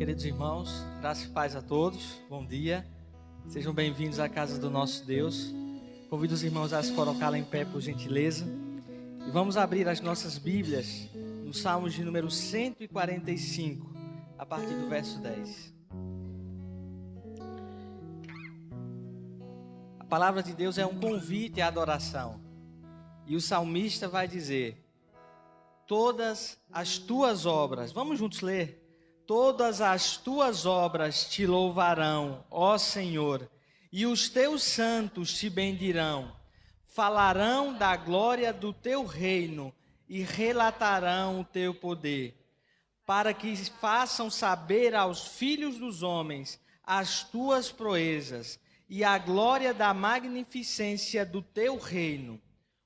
Queridos irmãos, graça e paz a todos, bom dia, sejam bem-vindos à casa do nosso Deus. Convido os irmãos a se colocarem em pé por gentileza e vamos abrir as nossas Bíblias no Salmo de número 145, a partir do verso 10. A palavra de Deus é um convite à adoração e o salmista vai dizer: todas as tuas obras, vamos juntos ler. Todas as tuas obras te louvarão, ó Senhor, e os teus santos te bendirão. Falarão da glória do teu reino e relatarão o teu poder, para que façam saber aos filhos dos homens as tuas proezas e a glória da magnificência do teu reino.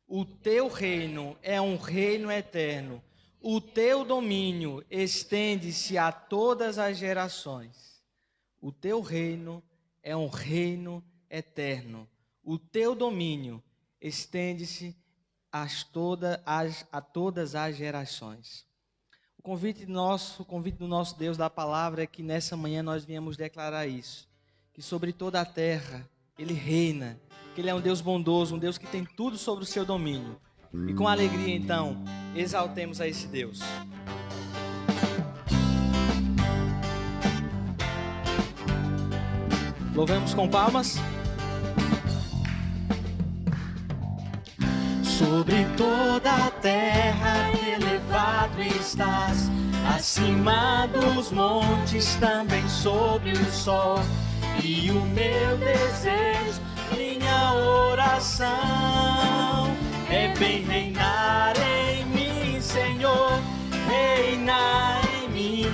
O teu reino é um reino eterno. O teu domínio estende-se a todas as gerações. O teu reino é um reino eterno. O teu domínio estende-se a todas as gerações. O convite do nosso Deus da palavra é que nessa manhã nós viemos declarar isso. Que sobre toda a terra Ele reina. Que Ele é um Deus bondoso, um Deus que tem tudo sobre o seu domínio. E com alegria, então, exaltemos a esse Deus. Louvemos com palmas. Sobre toda a terra elevado estás, acima dos montes, também sobre o sol. E o meu desejo, minha oração, é bem reinar em mim, Senhor. Reinar em mim,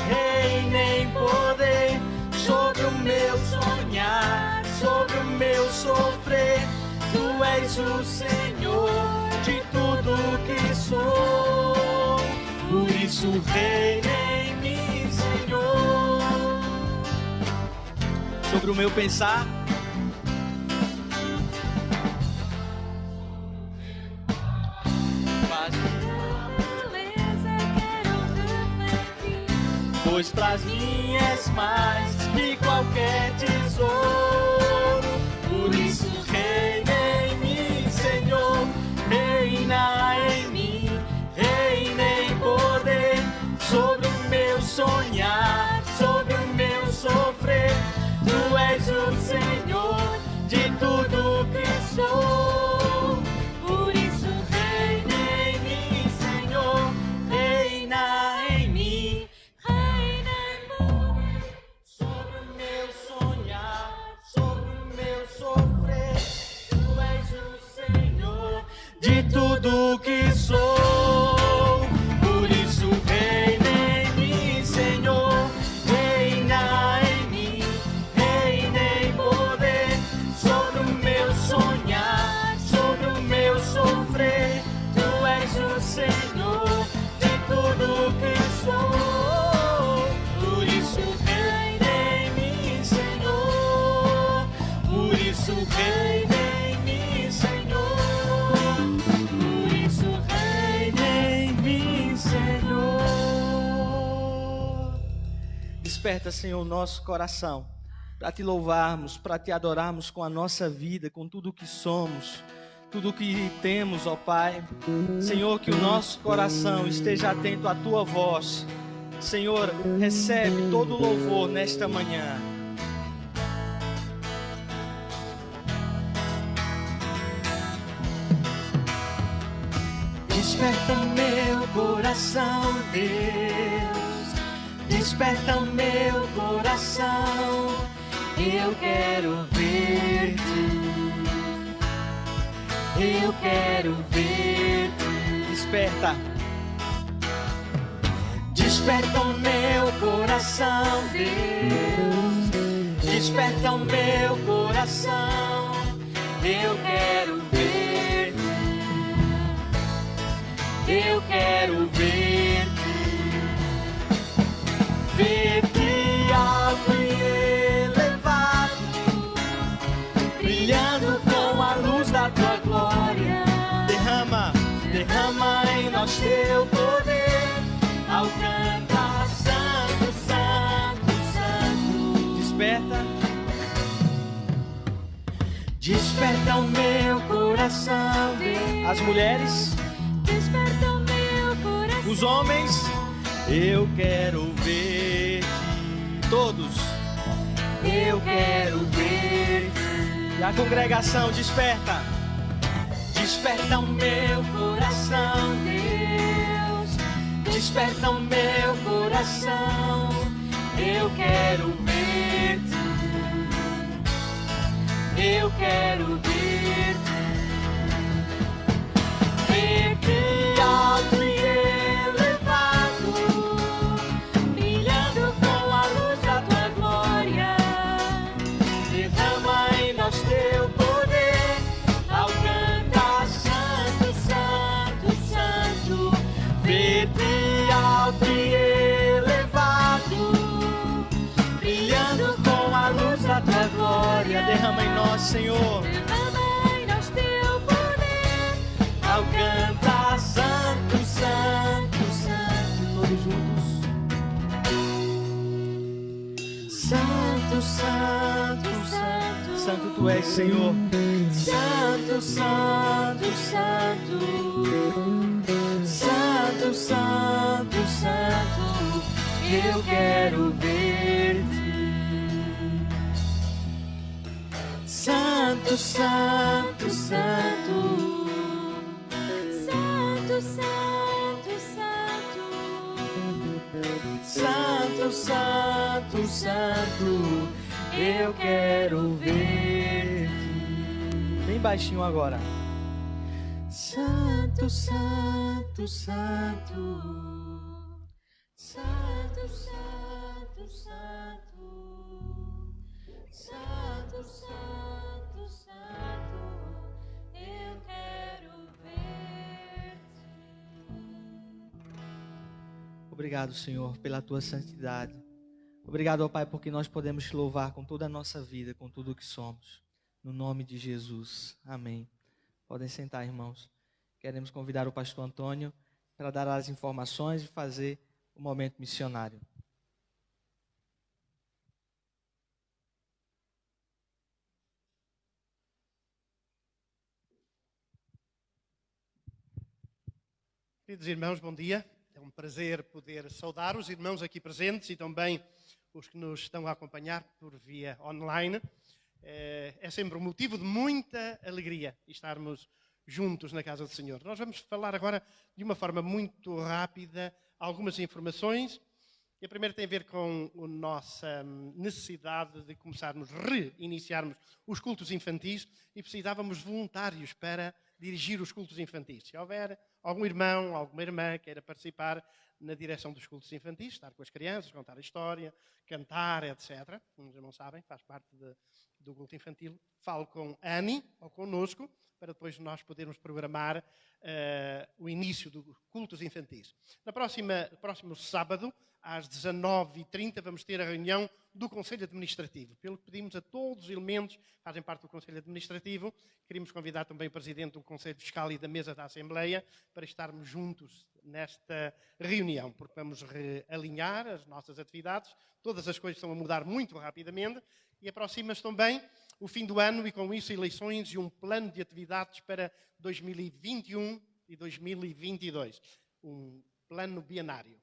reina em poder, sobre o meu sonhar, sobre o meu sofrer. Tu és o Senhor de tudo que sou, por isso reina em mim, Senhor. Sobre o meu pensar, pois pras mim és mais que qualquer tesouro. Por isso reina em mim, Senhor. Reina em mim, reina em poder, sobre o meu sonhar, sobre o meu sofrer. Tu és o Senhor de tudo que sou. Por isso reina em mim, Senhor. Reina em mim, sobre o meu sonhar, sobre o meu sofrer. Tu és o Senhor de tudo que sou. Por isso reina em mim, Senhor. Reina em mim, reina em poder, sobre o meu sonhar, sobre o meu sofrer. Tu és o Senhor de tudo que sou. Por isso reina em mim, Senhor. Por isso reina em mim, Senhor. Por isso reina em mim, Senhor. Desperta, Senhor, o nosso coração para te louvarmos, para te adorarmos com a nossa vida, com tudo o que somos, tudo o que temos, ó Pai. Senhor, que o nosso coração esteja atento à tua voz. Senhor, recebe todo o louvor nesta manhã. Desperta meu coração, Deus. Desperta meu coração. Eu quero ver-te. Eu quero ver-te. Desperta. Desperta o meu coração, Deus. Desperta o meu coração. Eu quero ver-te. Eu quero ver-te. Ver-te alto e elevado, brilhando com a luz da tua glória. Derrama, derrama em nós teu poder, ao cantar santo, santo. desperta o meu coração, Deus. As mulheres, desperta o meu coração. Os homens, eu quero ver-te. Todos, eu quero ver-te. E a congregação desperta. Desperta o meu coração, Deus. Desperta o meu coração. Eu quero ver-te. Eu quero ver-te. Ver-te alto e elevado, brilhando com a luz da tua glória. Derrama em nós teu poder, ao cantar santo, santo, santo. Ver-te alto e elevado, brilhando com a luz da tua glória. Derrama em nós, Senhor. Derrama em nós teu poder, ao cantar santo, santo, santo. Todos juntos. Santo, santo, santo. Santo tu és, Senhor. Santo, santo, santo. Santo, santo, santo. Eu quero ver-te. Santo, santo, santo. Santo, santo, santo. Santo, santo, santo. Eu quero ver-te. Bem baixinho agora. Santo, santo, santo. Santo, santo, santo. Santo, santo, santo. Eu quero ver-te. Obrigado, Senhor, pela tua santidade. Obrigado, ó Pai, porque nós podemos te louvar com toda a nossa vida, com tudo o que somos. No nome de Jesus. Amém. Podem sentar, irmãos. Queremos convidar o pastor Antônio para dar as informações e fazer o momento missionário. Queridos irmãos, bom dia. É um prazer poder saudar os irmãos aqui presentes e também os que nos estão a acompanhar por via online. É sempre um motivo de muita alegria estarmos juntos na casa do Senhor. Nós vamos falar agora de uma forma muito rápida algumas informações. E a primeira tem a ver com a nossa necessidade de começarmos, reiniciarmos os cultos infantis e precisávamos de voluntários para dirigir os cultos infantis. Se houver algum irmão, alguma irmã queira participar na direção dos cultos infantis, estar com as crianças, contar a história, cantar, etc. Como já não sabem, faz parte do culto infantil. Fale com a Annie ou connosco para depois nós podermos programar o início dos cultos infantis. Próximo sábado, às 19h30, vamos ter a reunião do Conselho Administrativo. Pelo que pedimos a todos os elementos que fazem parte do Conselho Administrativo, queríamos convidar também o Presidente do Conselho Fiscal e da Mesa da Assembleia para estarmos juntos nesta reunião, porque vamos realinhar as nossas atividades. Todas as coisas estão a mudar muito rapidamente e aproxima-se também o fim do ano e com isso eleições e um plano de atividades para 2021 e 2022. Um plano bianário.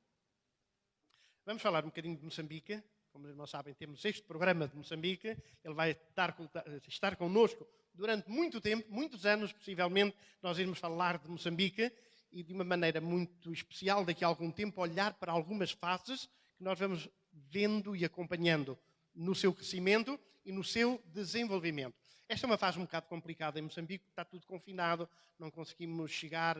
Vamos falar um bocadinho de Moçambique. Como não sabem, temos este programa de Moçambique. Ele vai estar connosco durante muito tempo, muitos anos, possivelmente. Nós iremos falar de Moçambique e de uma maneira muito especial, daqui a algum tempo, olhar para algumas fases que nós vamos vendo e acompanhando no seu crescimento e no seu desenvolvimento. Esta é uma fase um bocado complicada em Moçambique, está tudo confinado, não conseguimos chegar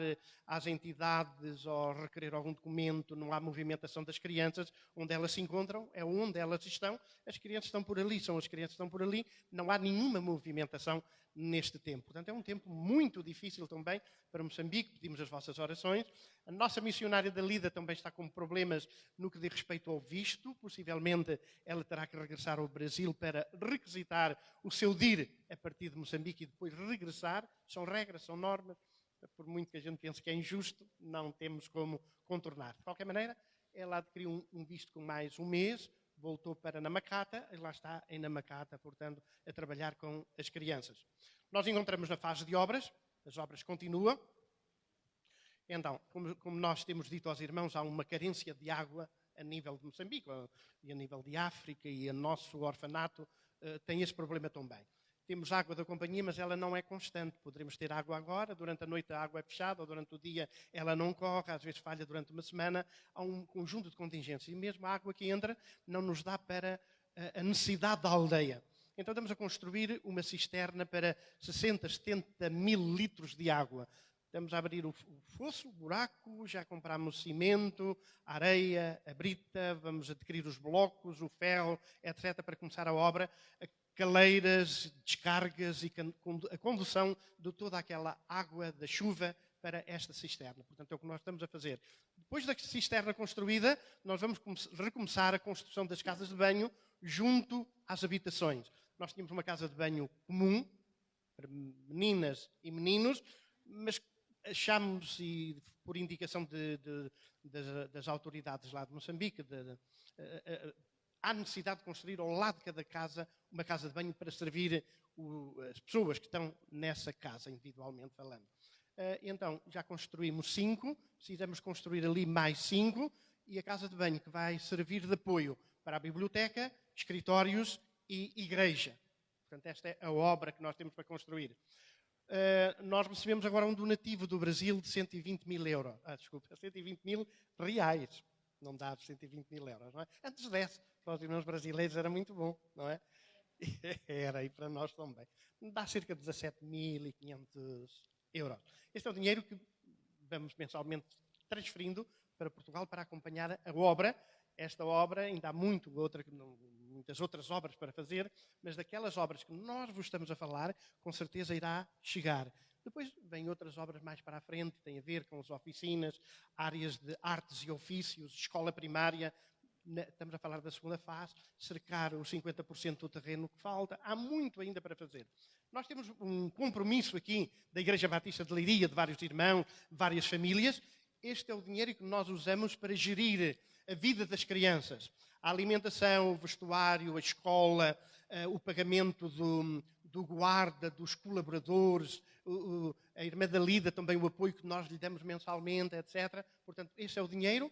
às entidades ou requerer algum documento, não há movimentação das crianças, onde elas se encontram, é onde elas estão, as crianças estão por ali, são as crianças que estão por ali, não há nenhuma movimentação neste tempo. Portanto, é um tempo muito difícil também para Moçambique, pedimos as vossas orações. A nossa missionária da Lida também está com problemas no que diz respeito ao visto, possivelmente ela terá que regressar ao Brasil para requisitar o seu DIR a partir de Moçambique e depois regressar. São regras, são normas, por muito que a gente pense que é injusto, não temos como contornar. De qualquer maneira, ela adquiriu um visto com mais um mês, voltou para Namacata e lá está em Namacata, portanto, a trabalhar com as crianças. Nós encontramos na fase de obras, as obras continuam. Então, como nós temos dito aos irmãos, há uma carência de água a nível de Moçambique e a nível de África, e o nosso orfanato tem esse problema também. Temos água da companhia, mas ela não é constante. Poderemos ter água agora, durante a noite a água é fechada, ou durante o dia ela não corre, às vezes falha durante uma semana. Há um conjunto de contingências. E mesmo a água que entra não nos dá para a necessidade da aldeia. Então estamos a construir uma cisterna para 60, 70 mil litros de água. Estamos a abrir o fosso, o buraco, já compramos cimento, areia, a brita, vamos adquirir os blocos, o ferro, etc., para começar a obra. Caleiras, descargas e a condução de toda aquela água da chuva para esta cisterna. Portanto, é o que nós estamos a fazer. Depois da cisterna construída, nós vamos recomeçar a construção das casas de banho junto às habitações. Nós tínhamos uma casa de banho comum, para meninas e meninos, mas achámos, e por indicação das autoridades lá de Moçambique, há necessidade de construir ao lado de cada casa uma casa de banho para servir as pessoas que estão nessa casa, individualmente falando. Então, já construímos 5, precisamos construir ali mais 5, e a casa de banho que vai servir de apoio para a biblioteca, escritórios e igreja. Portanto, esta é a obra que nós temos para construir. Nós recebemos agora um donativo do Brasil de 120 mil euros. 120 mil reais. Não dá 120 mil euros, não é? Antes desse, para os irmãos brasileiros era muito bom, não é? Era, e para nós também. Dá cerca de 17.500 euros. Este é o dinheiro que vamos mensalmente transferindo para Portugal para acompanhar a obra. Esta obra, ainda há muitas outras obras para fazer, mas daquelas obras que nós vos estamos a falar, com certeza irá chegar. Depois vêm outras obras mais para a frente, têm a ver com as oficinas, áreas de artes e ofícios, escola primária. Estamos a falar da segunda fase, cercar os 50% do terreno que falta. Há muito ainda para fazer. Nós temos um compromisso aqui da Igreja Batista de Leiria, de vários irmãos, várias famílias. Este é o dinheiro que nós usamos para gerir a vida das crianças. A alimentação, o vestuário, a escola, o pagamento do guarda, dos colaboradores, a irmã da Lida, também o apoio que nós lhe damos mensalmente, etc. Portanto, este é o dinheiro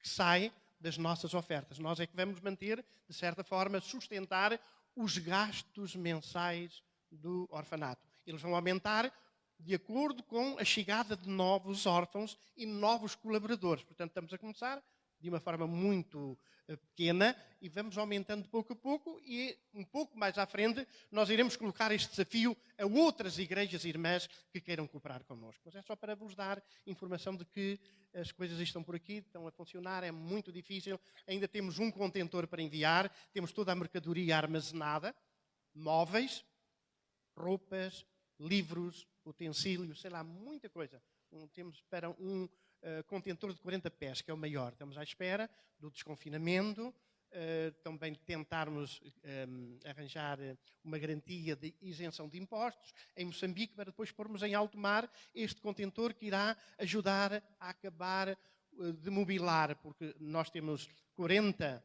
que sai das nossas ofertas. Nós é que vamos manter, de certa forma, sustentar os gastos mensais do orfanato. Eles vão aumentar de acordo com a chegada de novos órfãos e novos colaboradores. Portanto, estamos a começar de uma forma muito pequena e vamos aumentando de pouco a pouco, e um pouco mais à frente nós iremos colocar este desafio a outras igrejas irmãs que queiram cooperar connosco. Mas é só para vos dar informação de que as coisas estão por aqui, estão a funcionar, é muito difícil. Ainda temos um contentor para enviar, temos toda a mercadoria armazenada, móveis, roupas, livros, utensílios, sei lá, muita coisa. Temos para um contentor de 40 pés, que é o maior. Estamos à espera do desconfinamento, também tentarmos arranjar uma garantia de isenção de impostos em Moçambique, para depois pormos em alto mar este contentor que irá ajudar a acabar de mobilar, porque nós temos 40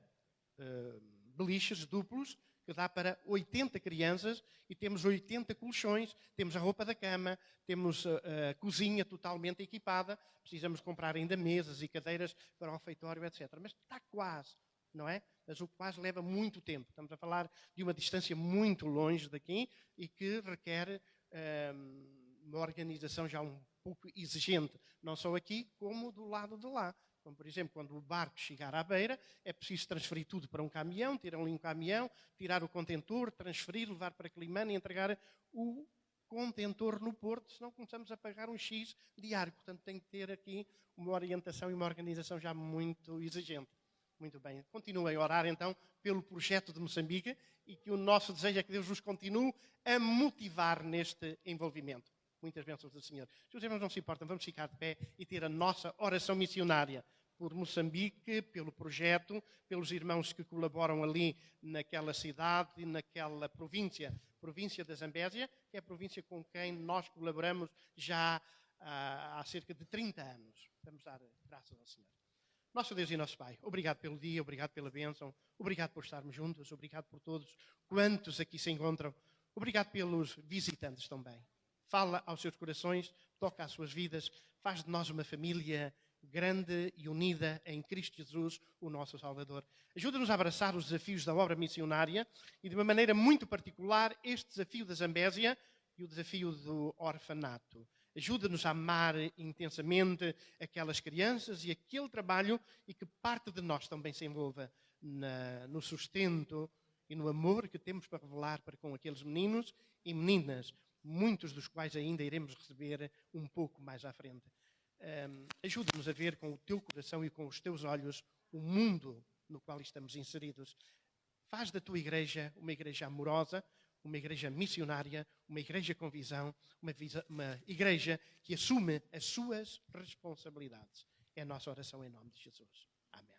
beliches duplos, que dá para 80 crianças, e temos 80 colchões, temos a roupa da cama, temos a cozinha totalmente equipada, precisamos comprar ainda mesas e cadeiras para o refeitório, etc. Mas está quase, não é? Mas o quase leva muito tempo. Estamos a falar de uma distância muito longe daqui e que requer uma organização já um pouco exigente, não só aqui, como do lado de lá. Como, por exemplo, quando o barco chegar à beira, é preciso transferir tudo para um caminhão, tirar ali um caminhão, tirar o contentor, transferir, levar para Climane e entregar o contentor no porto, senão começamos a pagar um X diário. Portanto, tem que ter aqui uma orientação e uma organização já muito exigente. Muito bem. Continuem a orar, então, pelo projeto de Moçambique, e que o nosso desejo é que Deus vos continue a motivar neste envolvimento. Muitas bênçãos do Senhor. Se os irmãos não se importam, vamos ficar de pé e ter a nossa oração missionária por Moçambique, pelo projeto, pelos irmãos que colaboram ali naquela cidade e naquela província da Zambésia, que é a província com quem nós colaboramos já há cerca de 30 anos. Vamos dar graças ao Senhor. Nosso Deus e nosso Pai, obrigado pelo dia, obrigado pela bênção, obrigado por estarmos juntos, obrigado por todos quantos aqui se encontram, obrigado pelos visitantes também. Fala aos seus corações, toca às suas vidas, faz de nós uma família grande e unida em Cristo Jesus, o nosso Salvador. Ajuda-nos a abraçar os desafios da obra missionária e, de uma maneira muito particular, este desafio da Zambésia e o desafio do orfanato. Ajuda-nos a amar intensamente aquelas crianças e aquele trabalho e que parte de nós também se envolva no sustento e no amor que temos para revelar para com aqueles meninos e meninas, muitos dos quais ainda iremos receber um pouco mais à frente. Ajuda-nos a ver com o teu coração e com os teus olhos o mundo no qual estamos inseridos. Faz da tua igreja uma igreja amorosa, uma igreja missionária, uma igreja com visão, uma igreja que assume as suas responsabilidades. É a nossa oração em nome de Jesus. Amém.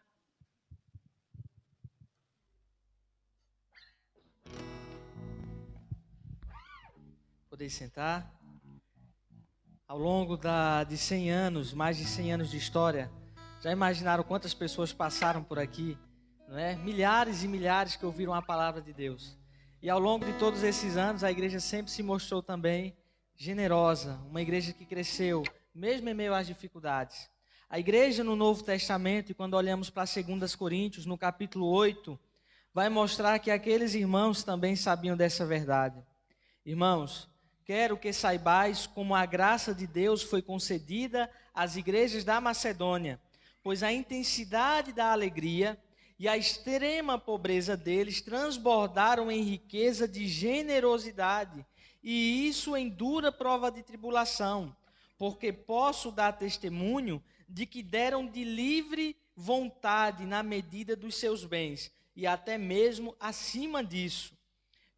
Podeis sentar. Ao longo de 100 anos, mais de 100 anos de história, já imaginaram quantas pessoas passaram por aqui, não é? Milhares e milhares que ouviram a palavra de Deus. E ao longo de todos esses anos, a igreja sempre se mostrou também generosa, uma igreja que cresceu, mesmo em meio às dificuldades. A igreja no Novo Testamento, e quando olhamos para 2 Coríntios, no capítulo 8, vai mostrar que aqueles irmãos também sabiam dessa verdade. Irmãos, quero que saibais como a graça de Deus foi concedida às igrejas da Macedônia, pois a intensidade da alegria e a extrema pobreza deles transbordaram em riqueza de generosidade, e isso em dura prova de tribulação, porque posso dar testemunho de que deram de livre vontade na medida dos seus bens, e até mesmo acima disso,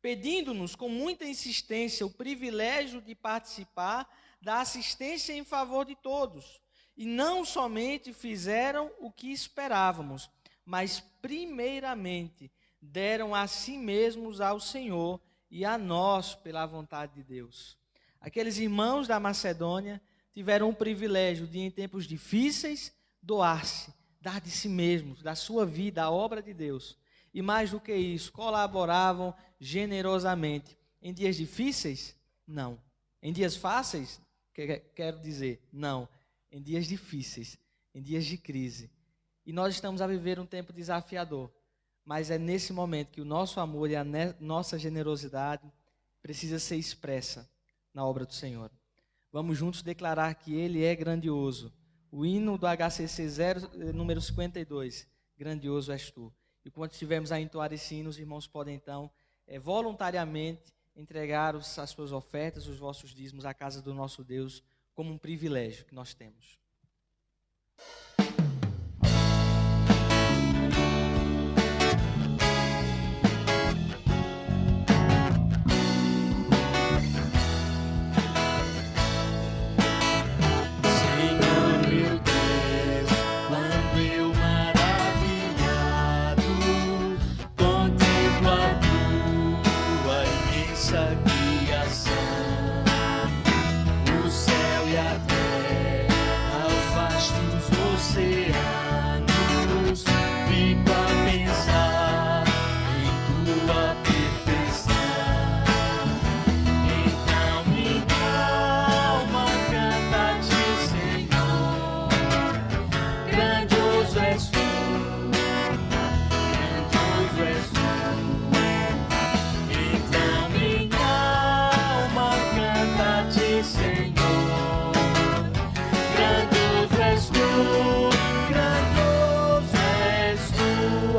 pedindo-nos com muita insistência o privilégio de participar da assistência em favor de todos. E não somente fizeram o que esperávamos, mas primeiramente deram a si mesmos ao Senhor e a nós pela vontade de Deus. Aqueles irmãos da Macedônia tiveram o privilégio de, em tempos difíceis, doar-se, dar de si mesmos, da sua vida, à obra de Deus. E mais do que isso, colaboravam generosamente. Em dias difíceis? Não. Em dias fáceis? Quero dizer, não. Em dias difíceis, em dias de crise. E nós estamos a viver um tempo desafiador. Mas é nesse momento que o nosso amor e a nossa generosidade precisa ser expressa na obra do Senhor. Vamos juntos declarar que Ele é grandioso. O hino do HCC 0, número 52. Grandioso és tu. E quando estivermos a entoar esse hino, os irmãos podem então voluntariamente entregar as suas ofertas, os vossos dízimos à casa do nosso Deus, como um privilégio que nós temos.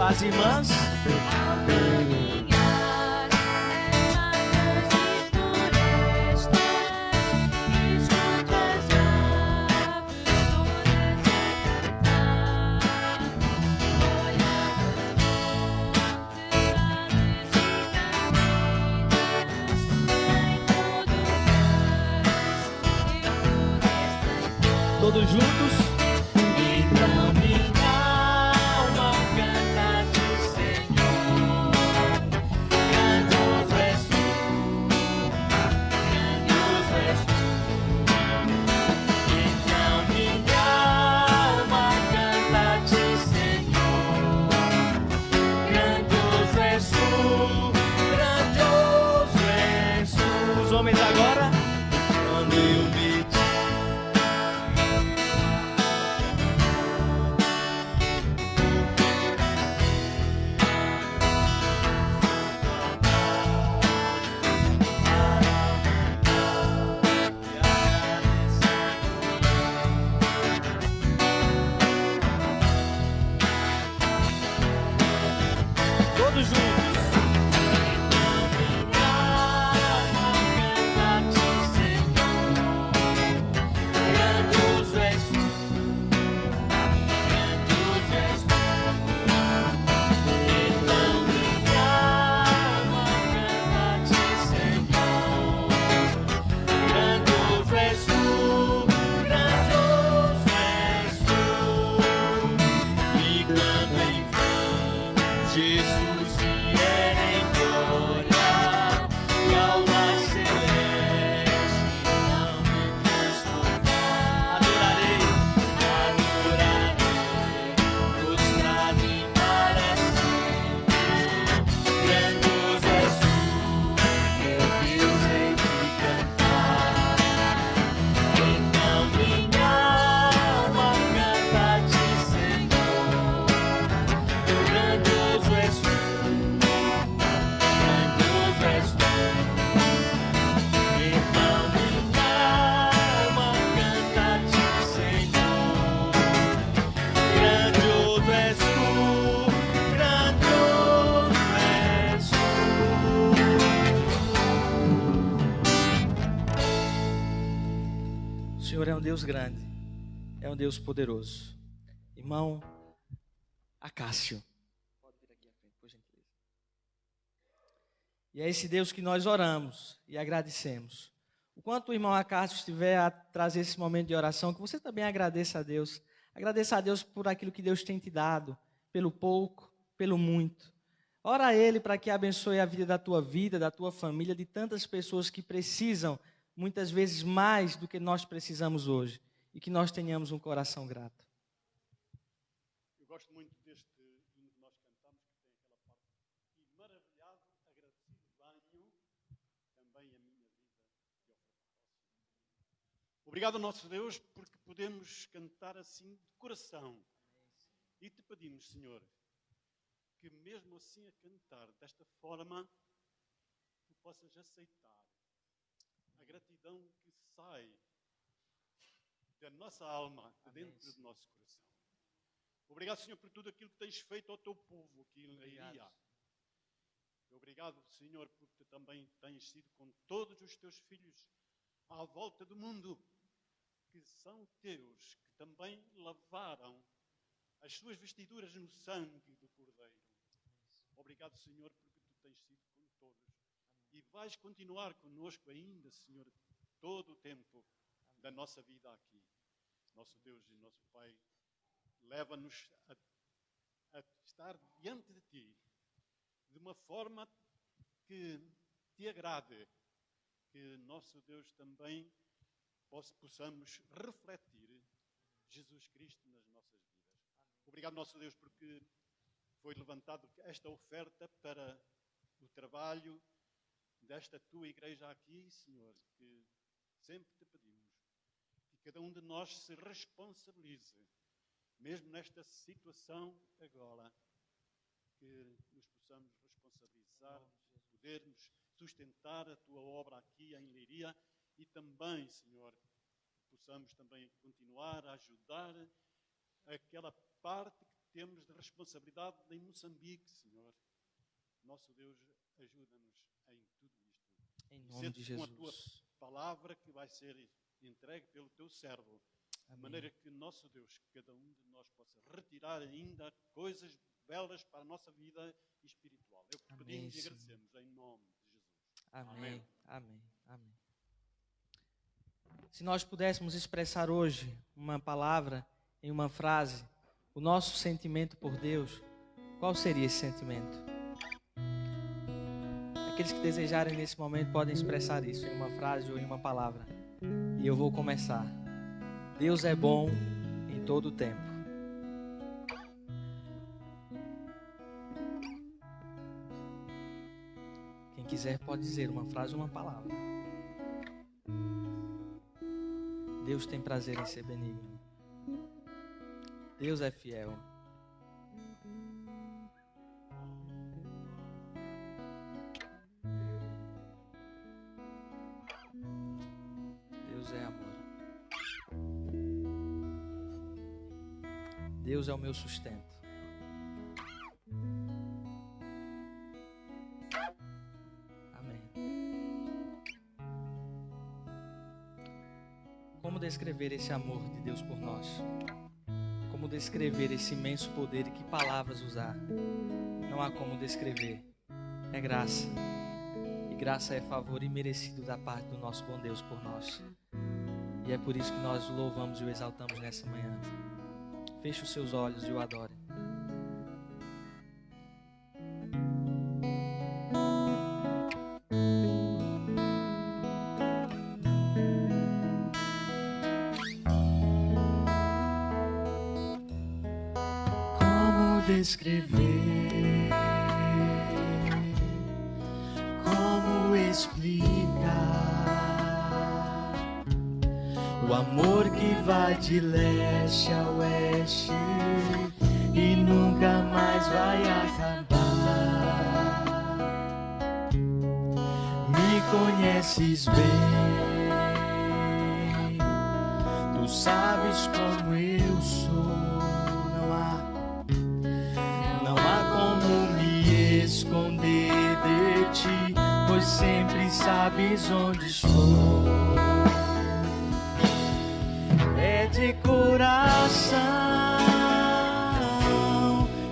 As irmãs, todos juntos. Então minha alma canta de Senhor. Deus grande, é um Deus poderoso. Irmão Acácio. Pode vir aqui à frente, por gentileza. E é esse Deus que nós oramos e agradecemos. Enquanto o irmão Acácio estiver a trazer esse momento de oração, que você também agradeça a Deus. Agradeça a Deus por aquilo que Deus tem te dado, pelo pouco, pelo muito. Ora a Ele para que abençoe a vida, da tua família, de tantas pessoas que precisam, muitas vezes mais do que nós precisamos hoje. E que nós tenhamos um coração grato. Eu gosto muito deste hino que nós cantamos, que tem aquela parte. E maravilhado, agradecido venho, também a minha vida de ofertar ao Senhor. Obrigado, nosso Deus, porque podemos cantar assim de coração. E te pedimos, Senhor, que mesmo assim a cantar desta forma, tu possas aceitar a gratidão que sai da nossa alma, de dentro do nosso coração. Obrigado, Senhor, por tudo aquilo que tens feito ao teu povo aqui em Leiria. Obrigado, Senhor, porque também tens sido com todos os teus filhos à volta do mundo, que são teus, que também lavaram as suas vestiduras no sangue do Cordeiro. Obrigado, Senhor, porque tu tens sido com todos. E vais continuar conosco ainda, Senhor, todo o tempo da nossa vida aqui. Nosso Deus e nosso Pai, leva-nos a estar diante de Ti de uma forma que Te agrade, que nosso Deus também possamos refletir Jesus Cristo nas nossas vidas. Obrigado, nosso Deus, porque foi levantado esta oferta para o trabalho desta Tua igreja aqui, Senhor, que sempre Te pedimos que cada um de nós se responsabilize, mesmo nesta situação agora, que nos possamos responsabilizar, podermos sustentar a Tua obra aqui em Leiria e também, Senhor, possamos também continuar a ajudar aquela parte que temos de responsabilidade em Moçambique, Senhor. Nosso Deus, ajuda-nos em tudo isto. Em nome de Jesus. Com a Tua palavra que vai ser entregue pelo Teu servo. Amém. De maneira que, nosso Deus, cada um de nós possa retirar ainda coisas belas para a nossa vida espiritual. É o que pedimos e agradecemos em nome de Jesus. Amém. Amém. Amém. Se nós pudéssemos expressar hoje uma palavra em uma frase, o nosso sentimento por Deus, qual seria esse sentimento? Aqueles que desejarem nesse momento podem expressar isso em uma frase ou em uma palavra. E eu vou começar. Deus é bom em todo o tempo. Quem quiser pode dizer uma frase ou uma palavra. Deus tem prazer em ser benigno. Deus é fiel. Deus é amor. Deus é o meu sustento. Amém. Como descrever esse amor de Deus por nós? Como descrever esse imenso poder e que palavras usar? Não há como descrever. É graça. E graça é favor imerecido da parte do nosso bom Deus por nós. E é por isso que nós o louvamos e o exaltamos nessa manhã. Feche os seus olhos e o adore. Como descrever? Como explicar o amor que vai de leste a oeste e nunca mais vai acabar? Me conheces bem, tu sabes como eu sou. Não há como me esconder de ti, pois sempre sabes onde estou. de coração,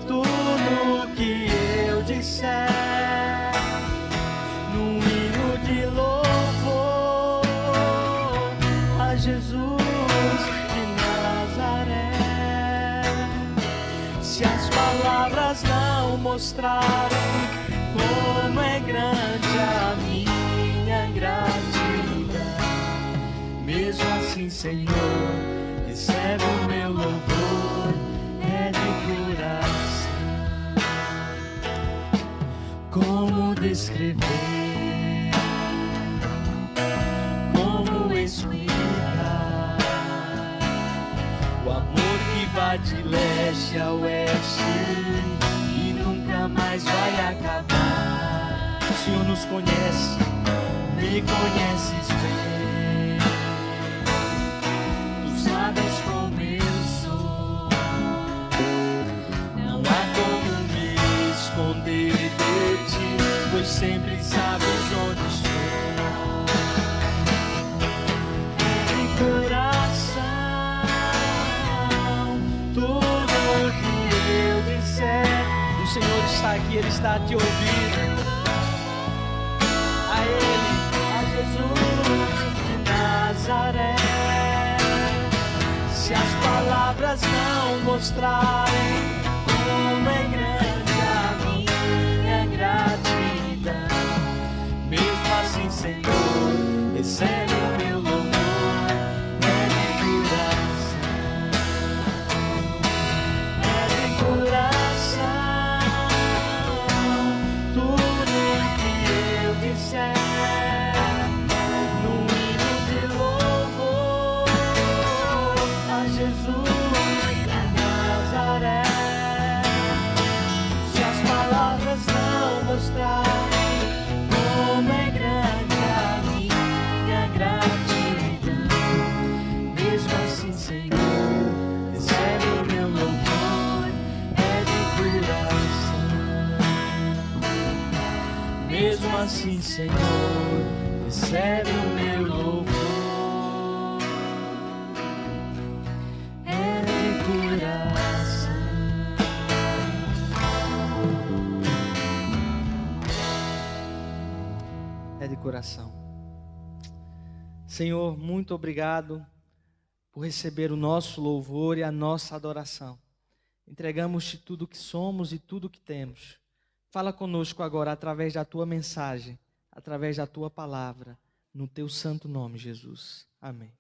tudo que eu disser, num hino de louvor a Jesus de Nazaré. Se as palavras não mostrarem como é grande a minha gratidão, mesmo assim, Senhor, recebe o meu louvor, é de coração. Como descrever, como explicar o amor que vai de leste a oeste e nunca mais vai acabar. O Senhor nos conhece, me conheces bem. Tu sabes como eu sou, não há como me esconder de ti, pois sempre sabes onde estou. De coração, tudo que eu disser, O Senhor está aqui, Ele está a te ouvir. a Ele, a Jesus de Nazaré. Se as palavras não mostrarem como é grande a minha gratidão, mesmo assim, Senhor, recebe o meu louvor, é de coração, tudo que eu disser, num hino de louvor a Jesus de Nazaré. Se as palavras não mostrarem como é grande a minha gratidão, mesmo assim, Senhor, recebe o meu louvor, é de coração. Mesmo assim, Senhor, recebe o meu louvor, é de coração. É de coração. Senhor, muito obrigado por receber o nosso louvor e a nossa adoração. Entregamos-te tudo que somos e tudo que temos. Fala conosco agora através da tua mensagem, através da tua palavra, no teu santo nome, Jesus. Amém.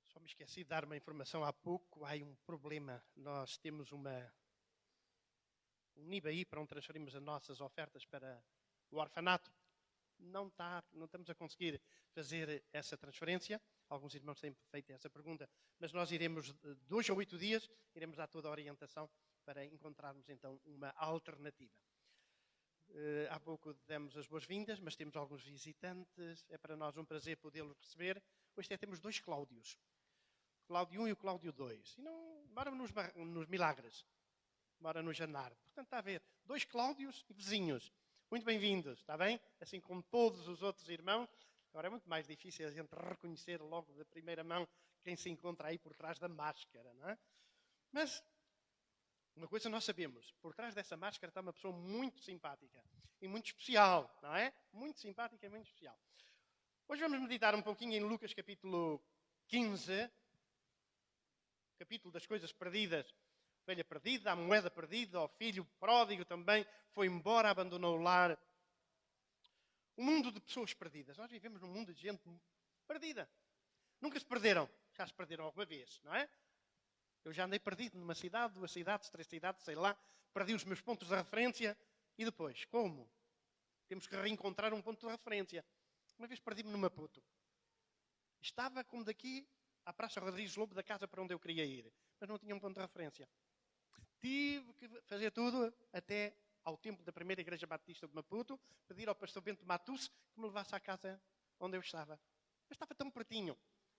Só me esqueci de dar uma informação há pouco. Há um problema. Nós temos um IBAI para onde transferimos as nossas ofertas para o orfanato. Não estamos a conseguir fazer essa transferência. Alguns irmãos têm feito essa pergunta, mas nós iremos, de 2 a 8 dias, iremos dar toda a orientação para encontrarmos então uma alternativa. Há pouco demos as boas-vindas, mas temos alguns visitantes. É para nós um prazer podê-los receber. Hoje até temos 2 Cláudios. Cláudio 1 e o Cláudio 2. E não mora nos Milagres. Mora no Janar. Portanto, está a ver 2 Cláudios e vizinhos. Muito bem-vindos, está bem? Assim como todos os outros irmãos. Agora é muito mais difícil a gente reconhecer logo da primeira mão quem se encontra aí por trás da máscara, não é? Mas uma coisa nós sabemos. Por trás dessa máscara está uma pessoa muito simpática e muito especial, não é? Muito simpática e muito especial. Hoje vamos meditar um pouquinho em Lucas capítulo 15, capítulo das coisas perdidas. A ovelha perdida, a moeda perdida, o filho pródigo também foi embora, abandonou o lar. Um mundo de pessoas perdidas. Nós vivemos num mundo de gente perdida. Nunca se perderam. Já se perderam alguma vez, não é? Eu já andei perdido numa cidade, 2 cidades, 3 cidades, sei lá. Perdi os meus pontos de referência. E depois, como? Temos que reencontrar um ponto de referência. Uma vez perdi-me no Maputo. Estava como daqui à Praça Rodrigues Lobo, da casa para onde eu queria ir. Mas não tinha um ponto de referência. Tive que fazer tudo até ao templo da primeira Igreja Batista de Maputo, pedir ao pastor Bento Matus que me levasse à casa onde eu estava. Mas estava tão pertinho.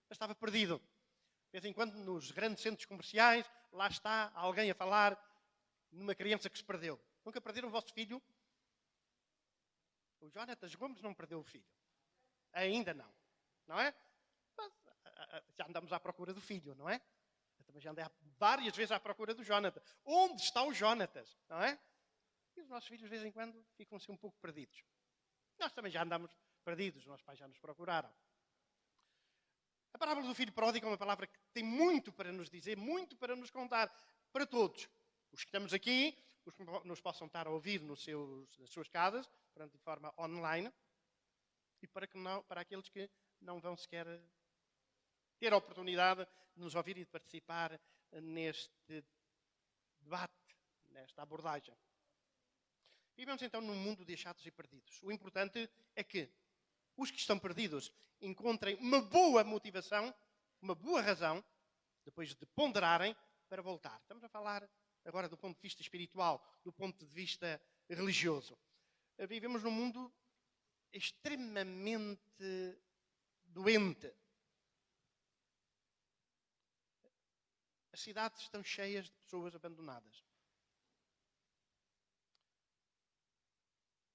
Mas estava perdido. De vez em quando, nos grandes centros comerciais, lá está alguém a falar numa criança que se perdeu. Nunca perderam o vosso filho? O Jonatas Gomes não perdeu o filho. Ainda não. Não é? Mas, já andamos à procura do filho, não é? Eu também já andei várias vezes à procura do Jonatas. Onde está o Jonatas? Não é? E os nossos filhos, de vez em quando, ficam-se um pouco perdidos. Nós também já andamos perdidos. Os nossos pais já nos procuraram. A parábola do filho pródigo é uma palavra que tem muito para nos dizer, muito para nos contar, para todos. Os que estamos aqui, os que nos possam estar a ouvir nas suas casas, de forma online, e para aqueles que não vão sequer ter a oportunidade de nos ouvir e de participar neste debate, nesta abordagem. Vivemos então num mundo de achados e perdidos. O importante é que os que estão perdidos encontrem uma boa motivação, uma boa razão, depois de ponderarem, para voltar. Estamos a falar agora do ponto de vista espiritual, do ponto de vista religioso. Vivemos num mundo extremamente doente. As cidades estão cheias de pessoas abandonadas.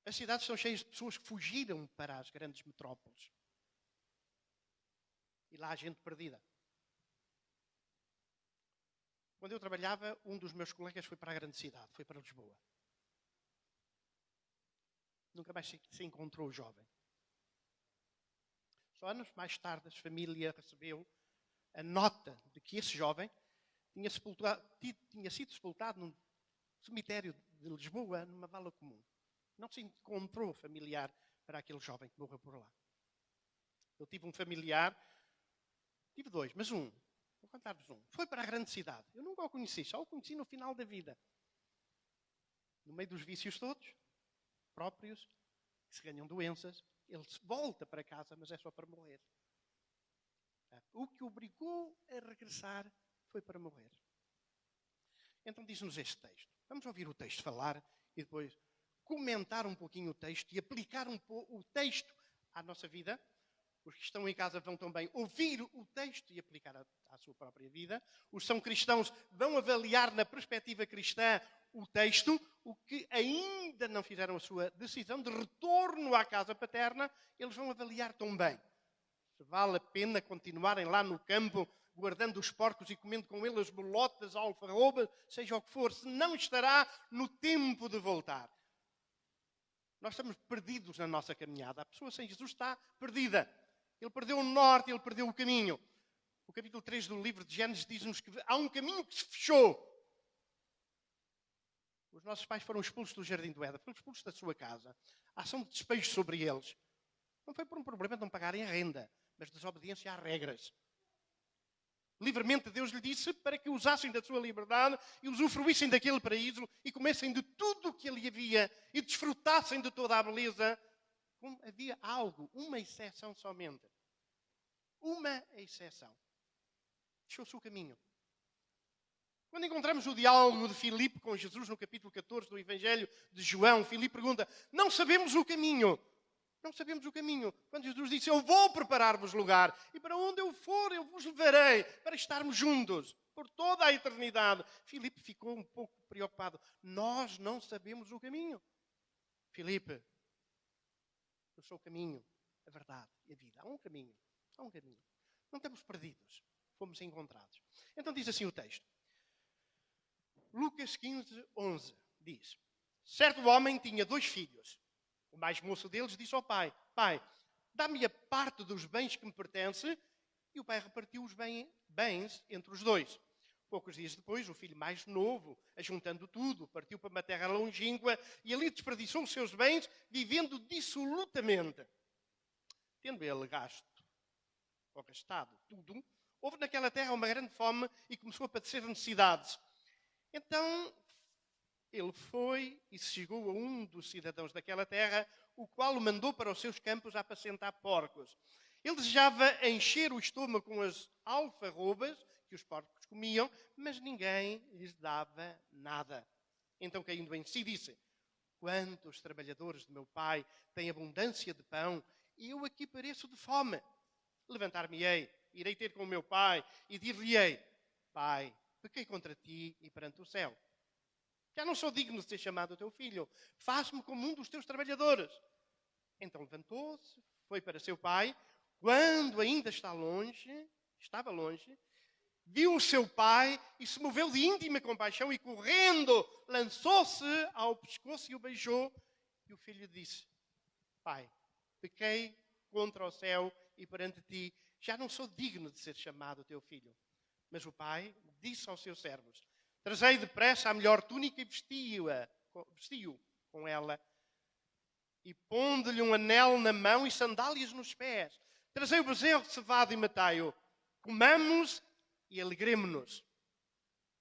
As cidades estão cheias de pessoas que fugiram para as grandes metrópoles. E lá há gente perdida. Quando eu trabalhava, um dos meus colegas foi para a grande cidade, foi para Lisboa. Nunca mais se encontrou o jovem. Só anos mais tarde, a família recebeu a nota de que esse jovem tinha sido sepultado num cemitério de Lisboa, numa vala comum. Não se encontrou familiar para aquele jovem que morreu por lá. Eu tive um familiar, tive dois, mas um. Vou contar-vos um. Foi para a grande cidade. Eu nunca o conheci, só o conheci no final da vida. No meio dos vícios todos, próprios, que se ganham doenças, ele volta para casa, mas é só para morrer. O que o obrigou a regressar foi para morrer. Então diz-nos este texto. Vamos ouvir o texto falar e depois comentar um pouquinho o texto e aplicar o texto à nossa vida. Os que estão em casa vão também ouvir o texto e aplicar à sua própria vida. Os que são cristãos vão avaliar na perspectiva cristã o texto. O que ainda não fizeram a sua decisão de retorno à casa paterna, eles vão avaliar também. Se vale a pena continuarem lá no campo, guardando os porcos e comendo com eles bolotas, alfarrobas, seja o que for, se não estará no tempo de voltar. Nós estamos perdidos na nossa caminhada. A pessoa sem Jesus está perdida. Ele perdeu o norte, ele perdeu o caminho. O capítulo 3 do livro de Gênesis diz-nos que há um caminho que se fechou. Os nossos pais foram expulsos do Jardim do Éden, foram expulsos da sua casa. A ação de despejo sobre eles não foi por um problema de não pagarem a renda, mas desobediência às regras. Livremente Deus lhe disse para que usassem da sua liberdade e usufruíssem daquele paraíso e comessem de tudo o que ali havia e desfrutassem de toda a beleza. Havia algo, uma exceção somente. Uma exceção. Deixou-se o caminho. Quando encontramos o diálogo de Filipe com Jesus no capítulo 14 do Evangelho de João, Filipe pergunta, não sabemos o caminho. Não sabemos o caminho. Quando Jesus disse, eu vou preparar-vos lugar. E para onde eu for, eu vos levarei para estarmos juntos por toda a eternidade. Filipe ficou um pouco preocupado. Nós não sabemos o caminho. Filipe, eu sou o caminho, a verdade e a vida. Há um caminho. Há um caminho. Não estamos perdidos. Fomos encontrados. Então diz assim o texto. Lucas 15, 11 diz, certo homem tinha 2 filhos. O mais moço deles disse ao pai, pai, dá-me a parte dos bens que me pertence. E o pai repartiu os bens entre os 2. Poucos dias depois, o filho mais novo, ajuntando tudo, partiu para uma terra longínqua e ali desperdiçou os seus bens, vivendo dissolutamente. Tendo ele gasto, ou gastado tudo, houve naquela terra uma grande fome e começou a padecer necessidades. Então ele foi e se chegou a um dos cidadãos daquela terra, o qual o mandou para os seus campos a apacentar porcos. Ele desejava encher o estômago com as alfarrobas que os porcos comiam, mas ninguém lhes dava nada. Então, caindo em si, disse, quantos trabalhadores de meu pai têm abundância de pão e eu aqui pareço de fome. Levantar-me-ei, irei ter com o meu pai e dir-lhe-ei: Pai, pequei contra ti e perante o céu. Já não sou digno de ser chamado teu filho. Faz-me como um dos teus trabalhadores. Então levantou-se, foi para seu pai. Quando ainda estava longe, viu o seu pai e se moveu de íntima compaixão e, correndo, lançou-se ao pescoço e o beijou. E o filho disse: Pai, pequei contra o céu e perante ti, já não sou digno de ser chamado teu filho. Mas o pai disse aos seus servos: Trazei depressa a melhor túnica e vestiu com ela. E pondo-lhe um anel na mão e sandálias nos pés. Trazei o bezerro cevado e matai-o. Comamos e alegremo-nos.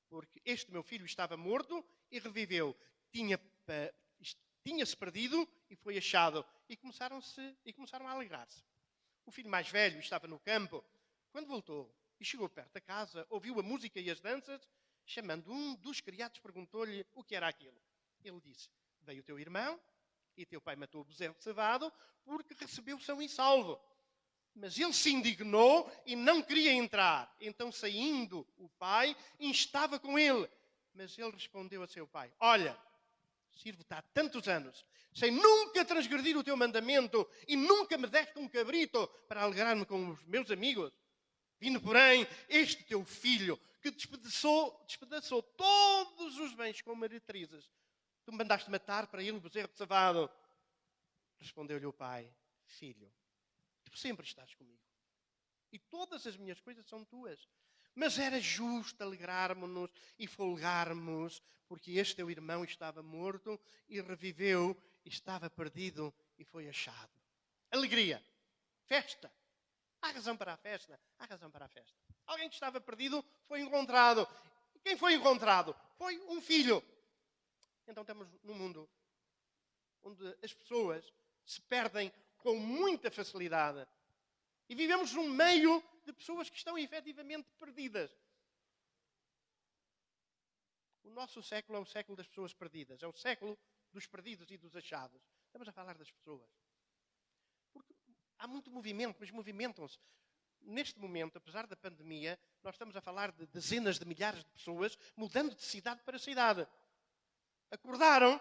Porque este meu filho estava morto e reviveu. Tinha-se perdido e foi achado. E começaram a alegrar-se. O filho mais velho estava no campo. Quando voltou e chegou perto da casa, ouviu a música e as danças. Chamando um dos criados, perguntou-lhe o que era aquilo. Ele disse: Veio o teu irmão e teu pai matou o bezerro cevado porque recebeu são e salvo. Mas ele se indignou e não queria entrar. Então, saindo o pai, instava com ele. Mas ele respondeu a seu pai: Olha, sirvo-te há tantos anos, sem nunca transgredir o teu mandamento, e nunca me deste um cabrito para alegrar-me com os meus amigos. Vindo, porém, este teu filho, que despedaçou todos os bens com meretrizes, tu me mandaste matar para ele o bezerro cevado. Respondeu-lhe o pai: Filho, tu sempre estás comigo, e todas as minhas coisas são tuas. Mas era justo alegrarmos-nos e folgarmos, porque este teu irmão estava morto e reviveu, estava perdido e foi achado. Alegria, festa. Há razão para a festa, há razão para a festa. Alguém que estava perdido foi encontrado. E quem foi encontrado? Foi um filho. Então estamos num mundo onde as pessoas se perdem com muita facilidade. E vivemos num meio de pessoas que estão efetivamente perdidas. O nosso século é o século das pessoas perdidas. É o século dos perdidos e dos achados. Estamos a falar das pessoas. Porque há muito movimento, mas movimentam-se. Neste momento, apesar da pandemia, nós estamos a falar de dezenas de milhares de pessoas mudando de cidade para cidade. Acordaram